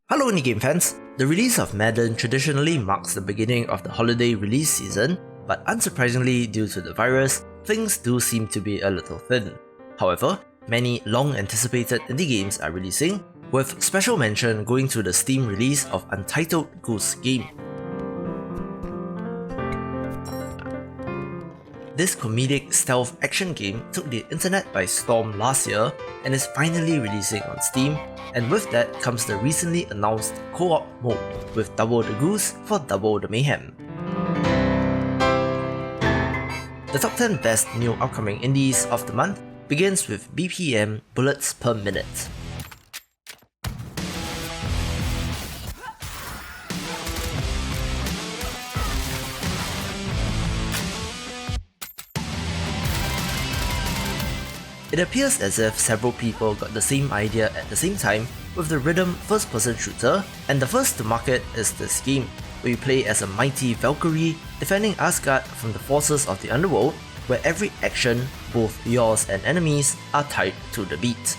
Hello Unigame fans! The release of Madden traditionally marks the beginning of the holiday release season, but unsurprisingly due to the virus, things do seem to be a little thin. However, many long-anticipated indie games are releasing, with special mention going to the Steam release of Untitled Goose game. This comedic stealth action game took the internet by storm last year and is finally releasing on Steam, and with that comes the recently announced co-op mode with Double the Goose for Double the Mayhem. The top 10 best new upcoming indies of the month begins with BPM Bullets Per Minute. It appears as if several people got the same idea at the same time with the rhythm first-person shooter, and the first to market is this game, where you play as a mighty Valkyrie defending Asgard from the forces of the underworld, where every action, both yours and enemies, are tied to the beat.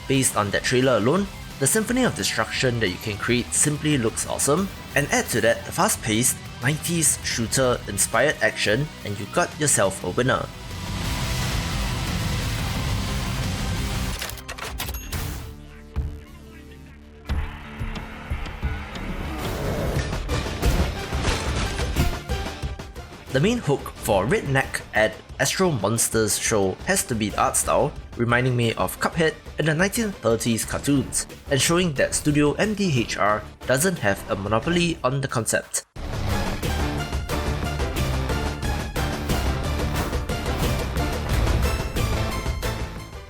Based on that trailer alone, the symphony of destruction that you can create simply looks awesome, and add to that the fast-paced, 90s shooter-inspired action and you got yourself a winner. The main hook for Redneck at Astro Monsters show has to be the art style, reminding me of Cuphead in the 1930s cartoons, and showing that Studio MDHR doesn't have a monopoly on the concept.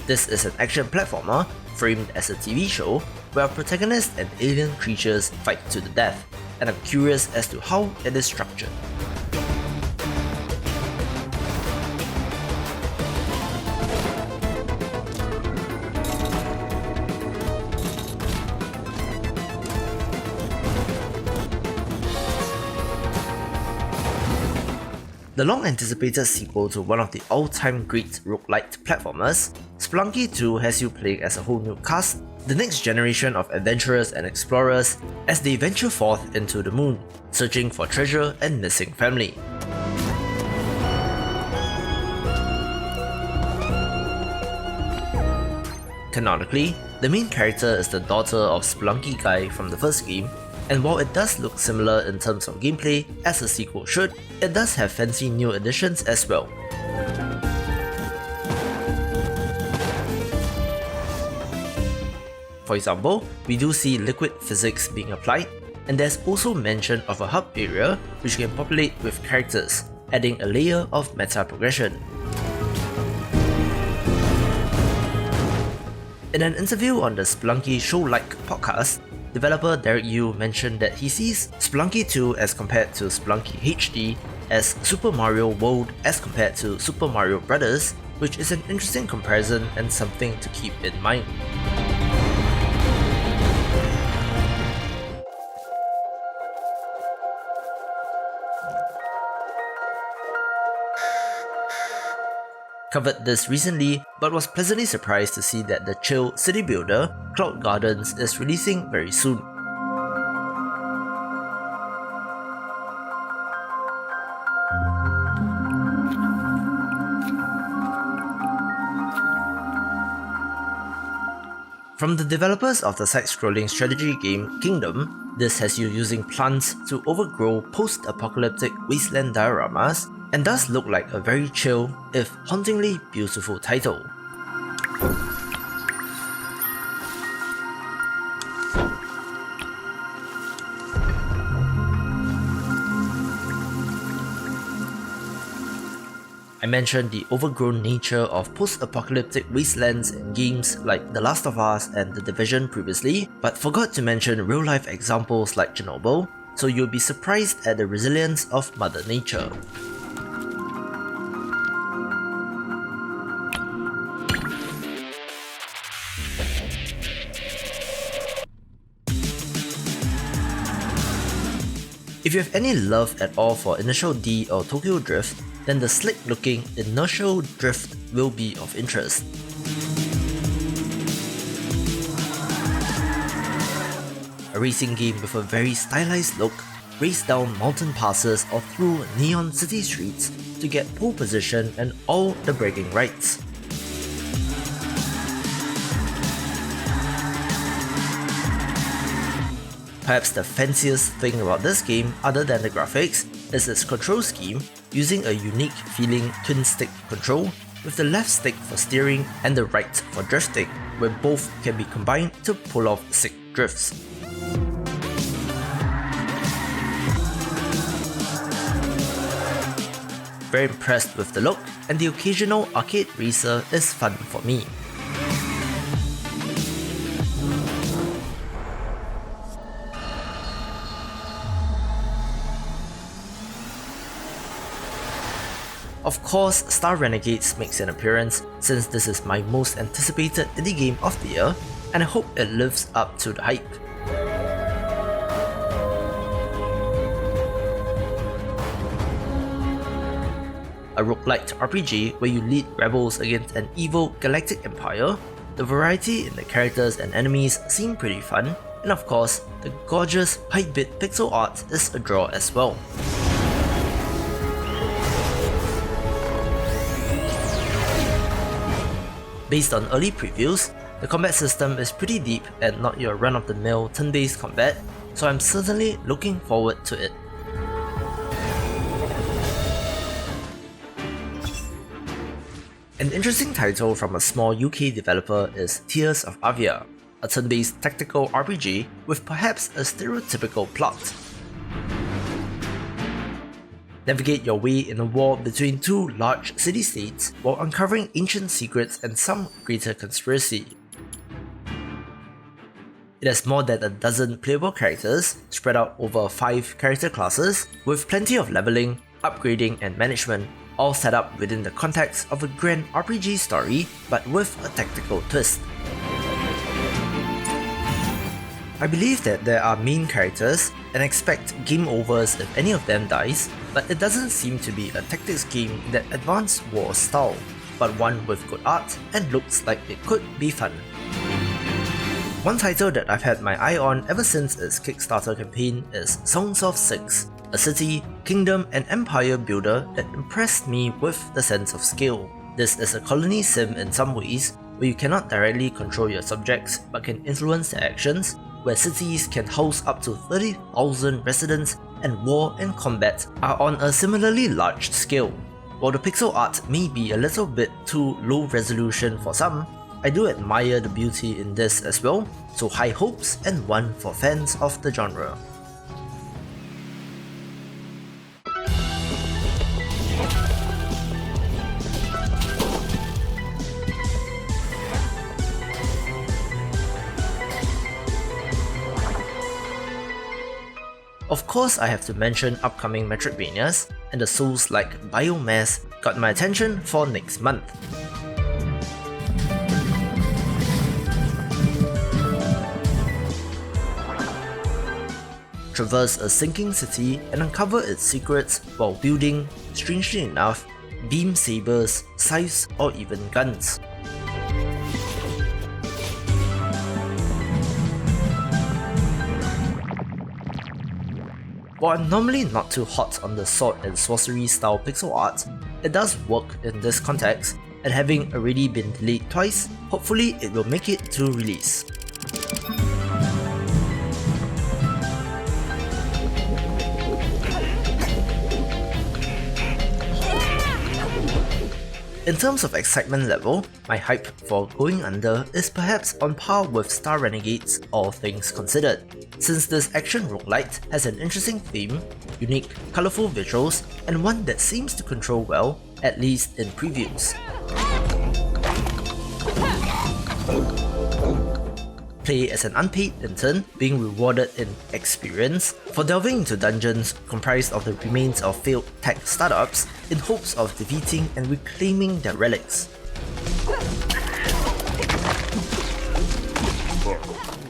This is an action platformer framed as a TV show where a protagonist and alien creatures fight to the death, and I'm curious as to how it is structured. The long-anticipated sequel to one of the all-time great roguelite platformers, Spelunky 2 has you playing as a whole new cast, the next generation of adventurers and explorers as they venture forth into the moon, searching for treasure and missing family. Canonically, the main character is the daughter of Spelunky guy from the first game, and while it does look similar in terms of gameplay as a sequel should, it does have fancy new additions as well. For example, we do see liquid physics being applied, and there's also mention of a hub area which can populate with characters, adding a layer of meta progression. In an interview on the Spelunky Show-like podcast, developer Derek Yu mentioned that he sees Spelunky 2 as compared to Spelunky HD as Super Mario World as compared to Super Mario Bros., which is an interesting comparison and something to keep in mind. Covered this recently, but was pleasantly surprised to see that the chill city builder, Cloud Gardens, is releasing very soon. From the developers of the side-scrolling strategy game Kingdom, this has you using plants to overgrow post-apocalyptic wasteland dioramas, and does look like a very chill, if hauntingly beautiful title. I mentioned the overgrown nature of post-apocalyptic wastelands in games like The Last of Us and The Division previously, but forgot to mention real-life examples like Chernobyl, so you'll be surprised at the resilience of Mother Nature. If you have any love at all for Inertial D or Tokyo Drift, then the slick looking Inertial Drift will be of interest. A racing game with a very stylized look, race down mountain passes or through neon city streets to get pole position and all the bragging rights. Perhaps the fanciest thing about this game, other than the graphics, is its control scheme, using a unique feeling twin stick control, with the left stick for steering and the right for drifting, where both can be combined to pull off sick drifts. Very impressed with the look, and the occasional arcade racer is fun for me. Of course, Star Renegades makes an appearance, since this is my most anticipated indie game of the year, and I hope it lives up to the hype. A roguelike RPG where you lead rebels against an evil galactic empire, the variety in the characters and enemies seem pretty fun, and of course, the gorgeous 8-bit pixel art is a draw as well. Based on early previews, the combat system is pretty deep and not your run-of-the-mill turn-based combat, so I'm certainly looking forward to it. An interesting title from a small UK developer is Tears of Avia, a turn-based tactical RPG with perhaps a stereotypical plot. Navigate your way in a war between two large city-states while uncovering ancient secrets and some greater conspiracy. It has more than a dozen playable characters spread out over 5 character classes, with plenty of leveling, upgrading and management, all set up within the context of a grand RPG story but with a tactical twist. I believe that there are main characters and expect game overs if any of them dies, but it doesn't seem to be a tactics game in that advanced war style, but one with good art and looks like it could be fun. One title that I've had my eye on ever since its Kickstarter campaign is Songs of Six, a city, kingdom and empire builder that impressed me with the sense of scale. This is a colony sim in some ways, where you cannot directly control your subjects but can influence their actions, where cities can house up to 30,000 residents and war and combat are on a similarly large scale. While the pixel art may be a little bit too low resolution for some, I do admire the beauty in this as well, so high hopes and one for fans of the genre. Of course, I have to mention upcoming Metroidvanias, and the Souls-like Biomass got my attention for next month. Traverse a sinking city and uncover its secrets while wielding, strangely enough, beam sabers, scythes or even guns. While I'm normally not too hot on the sword and sorcery style pixel art, it does work in this context, and having already been delayed twice, hopefully it will make it to release. In terms of excitement level, my hype for Going Under is perhaps on par with Star Renegades, all things considered, since this action roguelite has an interesting theme, unique, colourful visuals, and one that seems to control well, at least in previews. Play as an unpaid intern, being rewarded in experience for delving into dungeons comprised of the remains of failed tech startups in hopes of defeating and reclaiming their relics.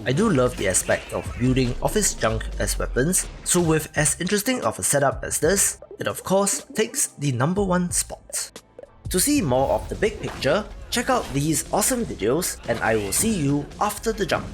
I do love the aspect of building office junk as weapons, so with as interesting of a setup as this, it of course takes the number 1 spot. To see more of the big picture, check out these awesome videos and I will see you after the jump.